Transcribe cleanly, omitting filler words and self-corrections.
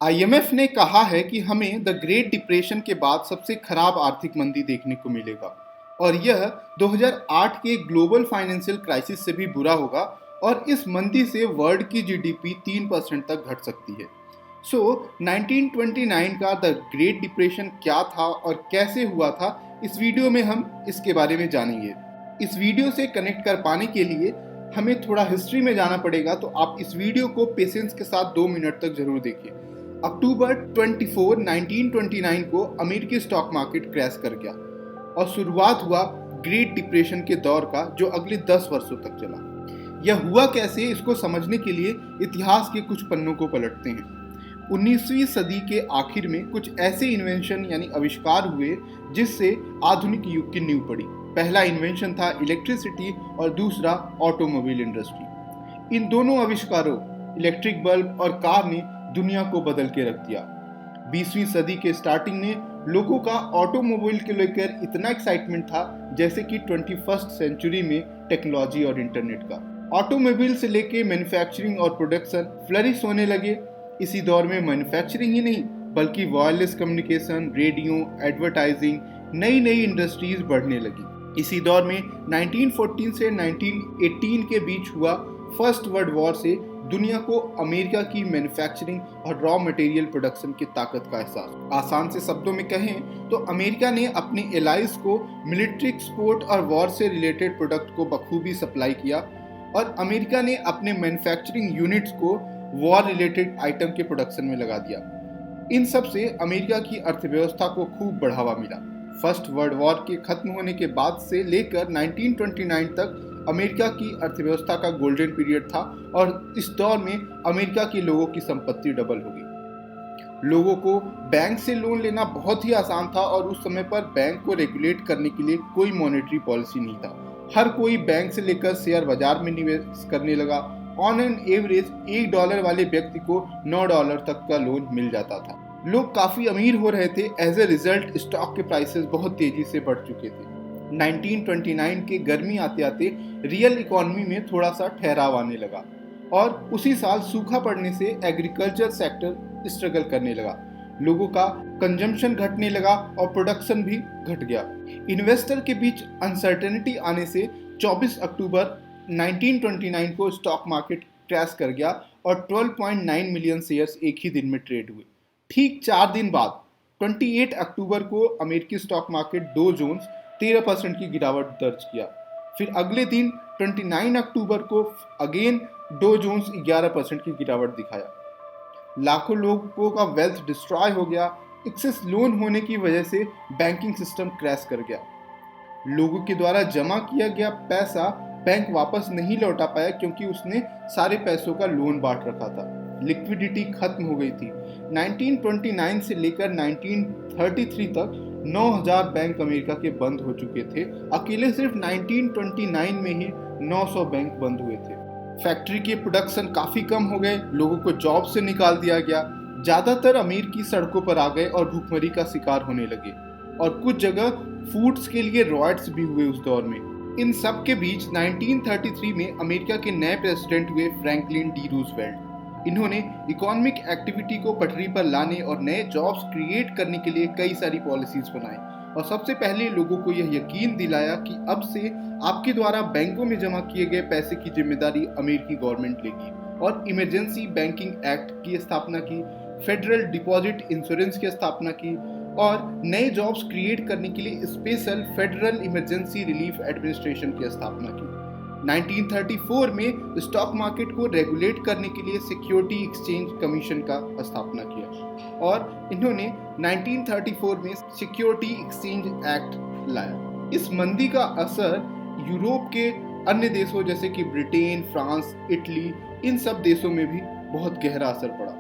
IMF ने कहा है कि हमें द ग्रेट डिप्रेशन के बाद सबसे खराब आर्थिक मंदी देखने को मिलेगा और यह 2008 के ग्लोबल फाइनेंशियल क्राइसिस से भी बुरा होगा और इस मंदी से वर्ल्ड की जीडीपी 3% तक घट सकती है। 1929 का द ग्रेट डिप्रेशन क्या था और कैसे हुआ था, इस वीडियो में हम इसके बारे में जानेंगे। इस वीडियो से कनेक्ट कर पाने के लिए हमें थोड़ा हिस्ट्री में जाना पड़ेगा, तो आप इस वीडियो को पेशेंस के साथ 2 मिनट तक जरूर देखिए। अक्टूबर 24, 1929 को अमेरिकी स्टॉक मार्केट क्रैश कर गया और शुरुआत हुआ ग्रेट डिप्रेशन के दौर का, जो अगले 10 वर्षों तक चला। यह हुआ कैसे, इसको समझने के लिए इतिहास के कुछ पन्नों को पलटते हैं। 19वीं सदी के आखिर में कुछ ऐसे इन्वेंशन यानी आविष्कार हुए जिससे आधुनिक युग की नींव पड़ी। पहला इन्वेंशन था इलेक्ट्रिसिटी और दूसरा ऑटोमोबाइल इंडस्ट्री। इन दोनों आविष्कारों, इलेक्ट्रिक बल्ब और कार, ने दुनिया को बदल के रख दिया। 20वीं सदी के स्टार्टिंग में लोगों का ऑटोमोबाइल के लेकर इतना एक्साइटमेंट था जैसे कि 21st सेंचुरी में टेक्नोलॉजी और इंटरनेट का। ऑटोमोबाइल से लेके मैन्युफैक्चरिंग और प्रोडक्शन फ्लरिश होने लगे। इसी दौर में मैन्युफैक्चरिंग ही नहीं बल्कि वायरलेस कम्युनिकेशन, रेडियो, एडवर्टाइजिंग, नई नई इंडस्ट्रीज बढ़ने लगी। इसी दौर में 1914 से 1918 के बीच हुआ फर्स्ट वर्ल्ड वॉर से दुनिया को अमेरिका की मैन्युफैक्चरिंग और रॉ मटेरियल प्रोडक्शन की ताकत का एहसास। आसान से शब्दों में कहें तो अमेरिका ने अपने एलाइज को मिलिट्री एक्सपोर्ट और वॉर से रिलेटेड प्रोडक्ट को बखूबी सप्लाई किया और अमेरिका ने अपने मैन्युफैक्चरिंग यूनिट्स को वॉर रिलेटेड आइटम के प्रोडक्शन में लगा दिया। इन सब से अमेरिका की अर्थव्यवस्था को खूब बढ़ावा मिला। फर्स्ट वर्ल्ड वॉर के खत्म होने के बाद से लेकर 1929 तक अमेरिका की अर्थव्यवस्था का गोल्डन पीरियड था और इस दौर में अमेरिका के लोगों की संपत्ति डबल हो गई। लोगों को बैंक से लोन लेना बहुत ही आसान था और उस समय पर बैंक को रेगुलेट करने के लिए कोई मॉनेटरी पॉलिसी नहीं था। हर कोई बैंक से लेकर शेयर बाजार में निवेश करने लगा। ऑन एन एवरेज $1 वाले व्यक्ति को $9 तक का लोन मिल जाता था। लोग काफी अमीर हो रहे थे। एज ए रिजल्ट स्टॉक के प्राइसेस बहुत तेजी से बढ़ चुके थे। 1929 के गर्मी आते आते रियल इकोनॉमी में थोड़ा सा ठहराव आने लगा और उसी साल सूखा पड़ने से एग्रीकल्चर सेक्टर स्ट्रगल करने लगा। लोगों का कंजम्पशन घटने लगा और प्रोडक्शन भी घट गया। इन्वेस्टर के बीच अनसर्टेनिटी आने से 24 अक्टूबर 1929 को स्टॉक मार्केट क्रैश कर गया और 12.9 मिलियन शेयर्स एक ही दिन में ट्रेड हुए। ठीक 4 दिन बाद 28 अक्टूबर को अमेरिकी स्टॉक मार्केट डो जोन्स 13% की गिरावट दर्ज किया। फिर अगले दिन 29 अक्टूबर को अगेन डो जोन्स 11% की गिरावट दिखाया। लाखों लोगों का वेल्थ डिस्ट्रॉय हो गया। एक्सेस लोन होने की वजह से बैंकिंग सिस्टम क्रैश कर गया। लोगों के द्वारा जमा किया गया पैसा बैंक वापस नहीं लौटा पाया क्योंकि उसने सारे पैसों का लोन बांट रखा था। लिक्विडिटी खत्म हो गई थी। 1929 से लेकर 1933 तक 9,000 बैंक अमेरिका के बंद हो चुके थे। अकेले सिर्फ 1929 में ही 900 बैंक बंद हुए थे। फैक्ट्री के प्रोडक्शन काफी कम हो गए। लोगों को जॉब से निकाल दिया गया। ज्यादातर अमीर की सड़कों पर आ गए और भूखमरी का शिकार होने लगे और कुछ जगह फूड्स के लिए रॉयट्स भी हुए उस दौर में। इन सब के बीच 1933 में अमेरिका के नए प्रेसिडेंट हुए फ्रैंकलिन डी रूजवेल्ट। इन्होंने इकोनॉमिक एक्टिविटी को पटरी पर लाने और नए जॉब्स क्रिएट करने के लिए कई सारी पॉलिसीज बनाई और सबसे पहले लोगों को यह यकीन दिलाया कि अब से आपके द्वारा बैंकों में जमा किए गए पैसे की जिम्मेदारी अमेरिकी गवर्नमेंट लेगी और इमरजेंसी बैंकिंग एक्ट की स्थापना की, फेडरल डिपॉजिट इंश्योरेंस की स्थापना की और नए जॉब्स क्रिएट करने के लिए special federal emergency relief administration की स्थापना की। 1934 में स्टॉक मार्केट को रेगुलेट करने के लिए सिक्योरिटी एक्सचेंज कमीशन का स्थापना किया और इन्होंने 1934 में सिक्योरिटी एक्सचेंज एक्ट लाया। इस मंदी का असर यूरोप के अन्य देशों जैसे कि ब्रिटेन, फ्रांस, इटली, इन सब देशों में भी बहुत गहरा असर पड़ा।